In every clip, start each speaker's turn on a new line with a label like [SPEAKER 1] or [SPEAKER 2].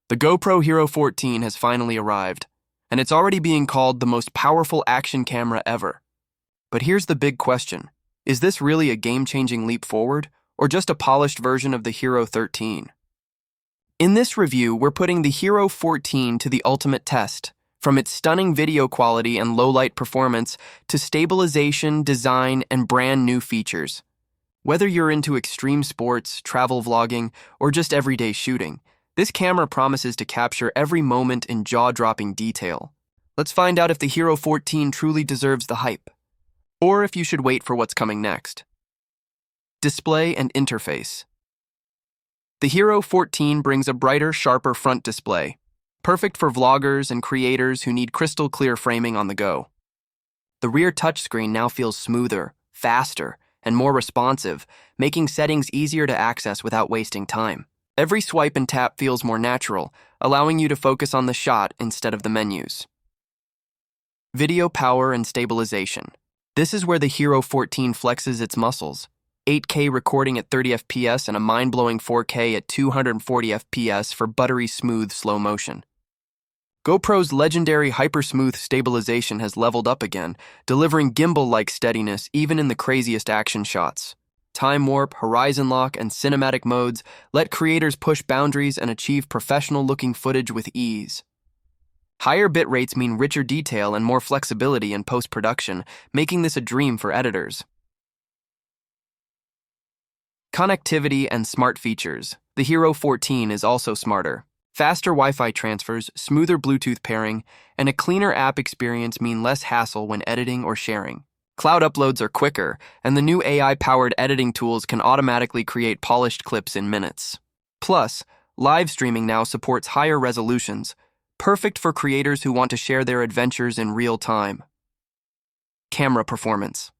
[SPEAKER 1] The GoPro Hero 14 has finally arrived, and it's already being called the most powerful action camera ever. But here's the big question. Is this really a game-changing leap forward, or just a polished version of the Hero 13? In this review, we're putting the Hero 14 to the ultimate test, from its stunning video quality and low-light performance to stabilization, design, and brand new features. Whether you're into extreme sports, travel vlogging, or just everyday shooting, this camera promises to capture every moment in jaw-dropping detail. Let's find out if the Hero 14 truly deserves the hype, or if you should wait for what's coming next. Display and interface. The Hero 14 brings a brighter, sharper front display, perfect for vloggers and creators who need crystal-clear framing on the go. The rear touchscreen now feels smoother, faster, and more responsive, making settings easier to access without wasting time. Every swipe and tap feels more natural, allowing you to focus on the shot instead of the menus. Video power and stabilization. This is where the Hero 14 flexes its muscles. 8K recording at 30 FPS and a mind-blowing 4K at 240 FPS for buttery smooth slow motion. GoPro's legendary hyper-smooth stabilization has leveled up again, delivering gimbal-like steadiness even in the craziest action shots. Time warp, horizon lock, and cinematic modes let creators push boundaries and achieve professional-looking footage with ease. Higher bit rates mean richer detail and more flexibility in post-production, making this a dream for editors. Connectivity and smart features. The Hero 14 is also smarter. Faster Wi-Fi transfers, smoother Bluetooth pairing, and a cleaner app experience mean less hassle when editing or sharing. Cloud uploads are quicker, and the new AI-powered editing tools can automatically create polished clips in minutes. Plus, live streaming now supports higher resolutions, perfect for creators who want to share their adventures in real time. Camera performance.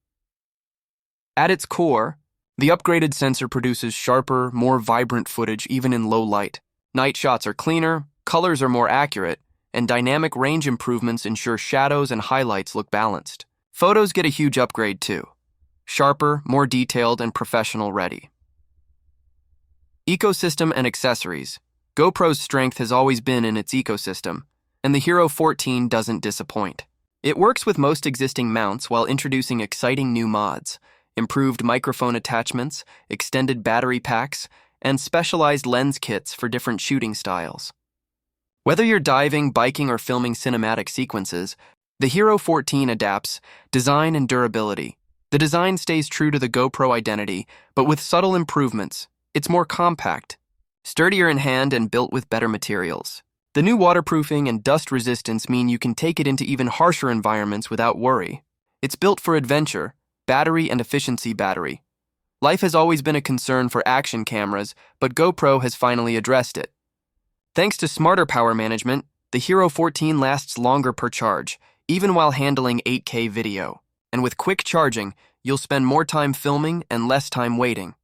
[SPEAKER 1] At its core, the upgraded sensor produces sharper, more vibrant footage even in low light. Night shots are cleaner, colors are more accurate, and dynamic range improvements ensure shadows and highlights look balanced. Photos get a huge upgrade too. Sharper, more detailed, and professional ready. Ecosystem and accessories. GoPro's strength has always been in its ecosystem, and the Hero 14 doesn't disappoint. It works with most existing mounts while introducing exciting new mods, improved microphone attachments, extended battery packs, and specialized lens kits for different shooting styles. Whether you're diving, biking, or filming cinematic sequences, the Hero 14 adapts design and durability. The design stays true to the GoPro identity, but with subtle improvements. It's more compact, sturdier in hand, and built with better materials. The new waterproofing and dust resistance mean you can take it into even harsher environments without worry. It's built for adventure, battery and efficiency battery. Life has always been a concern for action cameras, but GoPro has finally addressed it. Thanks to smarter power management, the Hero 14 lasts longer per charge, even while handling 8K video. And with quick charging, you'll spend more time filming and less time waiting.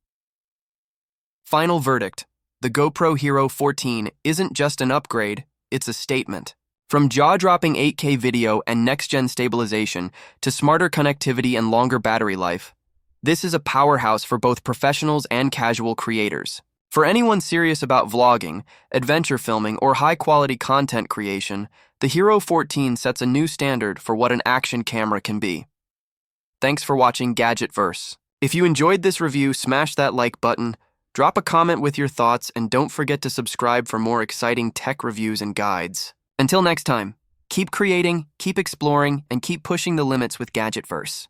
[SPEAKER 1] Final verdict. The GoPro Hero 14 isn't just an upgrade, it's a statement. From jaw-dropping 8K video and next-gen stabilization to smarter connectivity and longer battery life, this is a powerhouse for both professionals and casual creators. For anyone serious about vlogging, adventure filming, or high-quality content creation, the Hero 14 sets a new standard for what an action camera can be. Thanks for watching GadgetVerse. If you enjoyed this review, smash that like button, drop a comment with your thoughts, and don't forget to subscribe for more exciting tech reviews and guides. Until next time, keep creating, keep exploring, and keep pushing the limits with GadgetVerse.